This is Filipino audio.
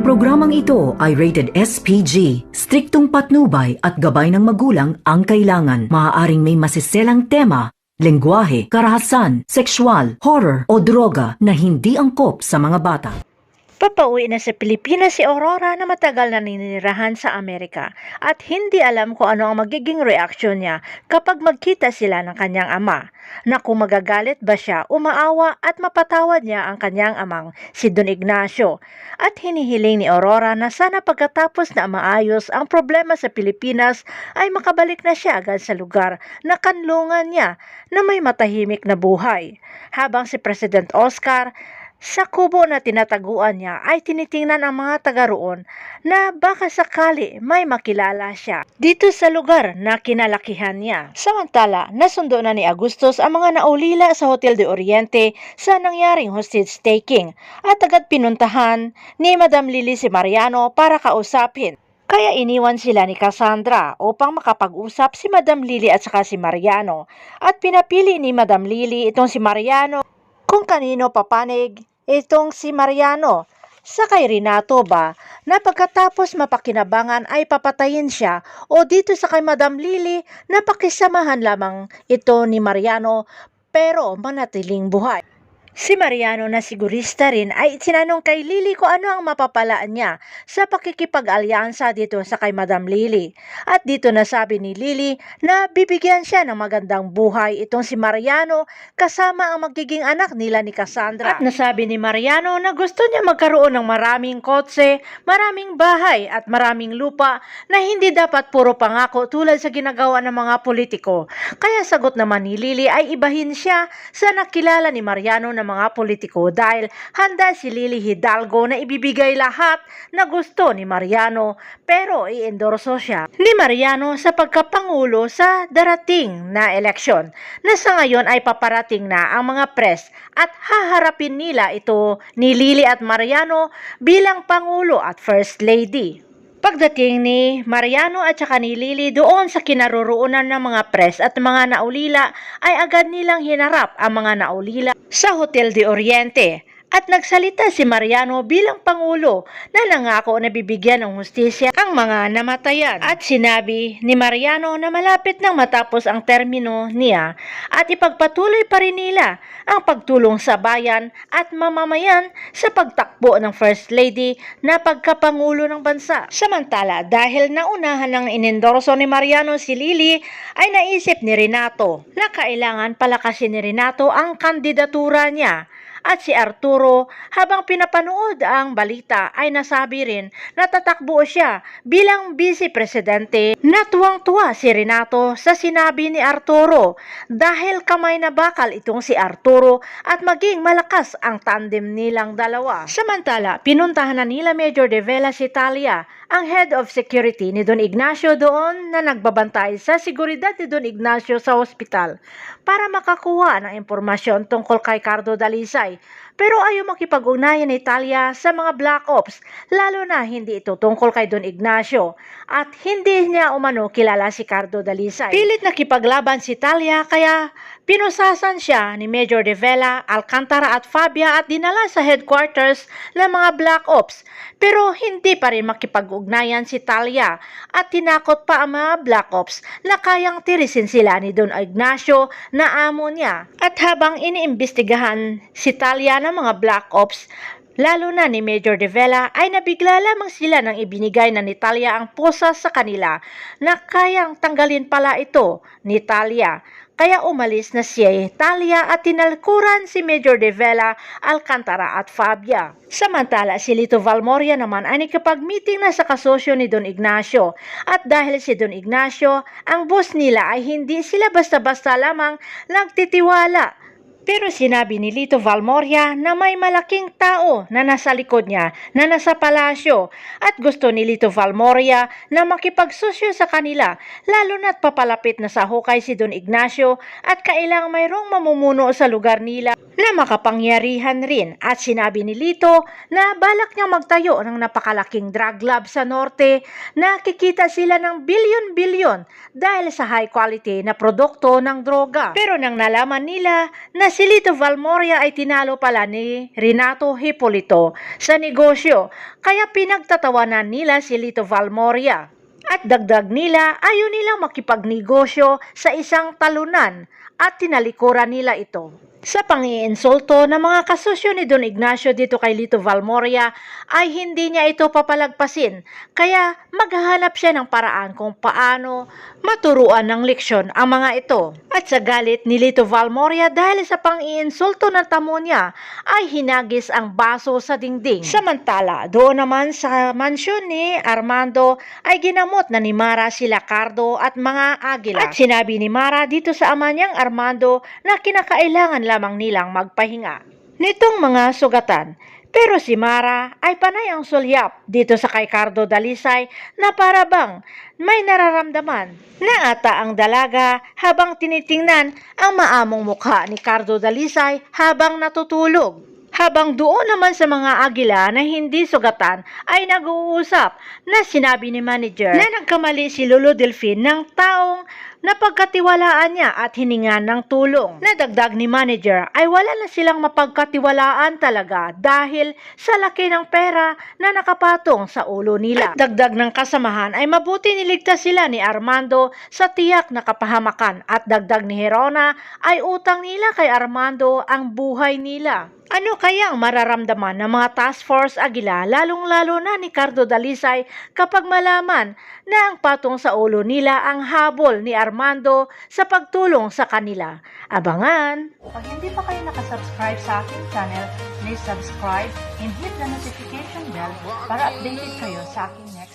Ang programang ito ay rated SPG. Striktong patnubay at gabay ng magulang ang kailangan. Maaaring may masiselang tema, lengguwahe, karahasan, sexual, horror o droga na hindi angkop sa mga bata. Papauwi na sa Pilipinas si Aurora na matagal na ninirahan sa Amerika at hindi alam kung ano ang magiging reaksyon niya kapag magkita sila ng kanyang ama, na kung magagalit ba siya, umaawa at mapatawad niya ang kanyang amang si Don Ignacio. At hinihiling ni Aurora na sana pagkatapos na maayos ang problema sa Pilipinas ay makabalik na siya agad sa lugar na kanlungan niya na may matahimik na buhay. Habang si President Oscar sa kubo na tinataguan niya ay tinitingnan ang mga taga roon na baka sakali may makilala siya dito sa lugar na kinalakihan niya. Samantala, nasundo na ni Agustus ang mga naulila sa Hotel de Oriente sa nangyaring hostage taking at agad pinuntahan ni Madam Lily si Mariano para kausapin. Kaya iniwan sila ni Cassandra upang makapag-usap si Madam Lily at saka si Mariano, at pinapili ni Madam Lily itong si Mariano kung kanino papanig itong si Mariano. Sa kay Renato ba na pagkatapos mapakinabangan ay papatayin siya, o dito sa kay Madam Lily na pakisamahan lamang ito ni Mariano pero manatiling buhay. Si Mariano na sigurista rin ay tinanong kay Lily kung ano ang mapapalaan niya sa pakikipag-alyansa dito sa kay Madam Lily. At dito nasabi ni Lily na bibigyan siya ng magandang buhay itong si Mariano kasama ang magiging anak nila ni Cassandra. At nasabi ni Mariano na gusto niya magkaroon ng maraming kotse, maraming bahay at maraming lupa na hindi dapat puro pangako tulad sa ginagawa ng mga politiko. Kaya sagot naman ni Lily ay ibahin siya sa nakilala ni Mariano na mga politiko dahil handa si Lily Hidalgo na ibibigay lahat na gusto ni Mariano, pero i-endorso siya ni Mariano sa pagkapangulo sa darating na eleksyon na sa ngayon ay paparating na ang mga press at haharapin nila ito ni Lily at Mariano bilang Pangulo at First Lady. Pagdating ni Mariano at saka ni Lily doon sa kinaroroonan ng mga press at mga naulila ay agad nilang hinarap ang mga naulila sa Hotel de Oriente. At nagsalita si Mariano bilang Pangulo na nangako na bibigyan ng hustisya ang mga namatayan. At sinabi ni Mariano na malapit nang matapos ang termino niya at ipagpatuloy pa rin nila ang pagtulong sa bayan at mamamayan sa pagtakbo ng First Lady na pagkapangulo ng bansa. Samantala, dahil naunahan ng inendorso ni Mariano si Lily, ay naisip ni Renato na kailangan palakasin ni Renato ang kandidatura niya. At si Arturo, habang pinapanood ang balita, ay nasabi rin na tatakbo siya bilang vice-presidente. Natuwang-tuwa si Renato sa sinabi ni Arturo dahil kamay na bakal itong si Arturo at maging malakas ang tandem nilang dalawa. Samantala, pinuntahan na nila Major De Vela si Talia, ang head of security ni Don Ignacio doon na nagbabantay sa seguridad ni Don Ignacio sa ospital para makakuha ng impormasyon tungkol kay Cardo Dalisay. Pero ayaw makipag-ugnayan ni Talia sa mga Black Ops, lalo na hindi ito tungkol kay Don Ignacio at hindi niya umano kilala si Cardo Dalisay. Pilit nakipaglaban si Talia kaya pinusasan siya ni Major De Vela, Alcantara at Fabia at dinala sa headquarters ng mga Black Ops. Pero hindi pa rin makipag-ugnayan si Talia at tinakot pa ang mga Black Ops na kayang tirisin sila ni Don Ignacio na amo niya. At habang iniimbestigahan si Talia ng mga Black Ops, lalo na ni Major De Vela, ay nabigla lamang sila nang ibinigay na ni Talia ang pusa sa kanila na kayang tanggalin pala ito ni Talia. Kaya umalis na si Talia at tinalkuran si Major De Vela, Alcantara at Fabia. Samantala, si Lito Valmoria naman ay nakipag-meeting na sa kasosyo ni Don Ignacio. At dahil si Don Ignacio, ang boss nila, ay hindi sila basta-basta lamang nagtitiwala. Pero sinabi ni Lito Valmoria na may malaking tao na nasa likod niya na nasa palasyo at gusto ni Lito Valmoria na makipagsosyo sa kanila, lalo na't papalapit na sa hukay si Don Ignacio at kailang mayroong mamumuno sa lugar nila na makapangyarihan rin at sinabi ni Lito na balak niyang magtayo ng napakalaking drug lab sa norte na kikita sila ng bilyon-bilyon dahil sa high quality na produkto ng droga. Pero nang nalaman nila na si Lito Valmoria ay tinalo pala ni Renato Hipolito sa negosyo, kaya pinagtatawanan nila si Lito Valmoria. At dagdag nila, ayaw nilang makipagnegosyo sa isang talunan at tinalikuran nila ito. Sa pangiinsulto ng mga kasosyo ni Don Ignacio dito kay Lito Valmoria ay hindi niya ito papalagpasin, kaya maghahanap siya ng paraan kung paano maturuan ng leksyon ang mga ito. At sa galit ni Lito Valmoria dahil sa pangiinsulto ng tamo niya ay hinagis ang baso sa dingding. Samantala, doon naman sa mansyon ni Armando ay ginamot na ni Mara sila Cardo at mga Aguila. At sinabi ni Mara dito sa ama niyang Armando na kinakailangan lamang nilang magpahinga nitong mga sugatan. Pero si Mara ay panay ang sulyap dito sa kay Cardo Dalisay na para bang may nararamdaman na ata ang dalaga habang tinitingnan ang maamong mukha ni Cardo Dalisay habang natutulog. Habang doon naman sa mga Aguila na hindi sugatan ay nag-uusap na sinabi ni manager na nagkamali si Lolo Delfin ng taong napagkatiwalaan niya at hiningan ng tulong. Nadagdag ni manager ay wala na silang mapagkatiwalaan talaga dahil sa laki ng pera na nakapatong sa ulo nila. At dagdag ng kasamahan ay mabuti niligtas sila ni Armando sa tiyak na kapahamakan at dagdag ni Herona ay utang nila kay Armando ang buhay nila. Ano kaya ang mararamdaman ng mga Task Force Aguila lalong-lalo na ni Cardo Dalisay kapag malaman na ang patong sa ulo nila ang habol ni Armando sa pagtulong sa kanila? Abangan! Pag hindi pa kayo nakasubscribe sa aking channel, please subscribe and hit the notification bell para updated kayo sa aking next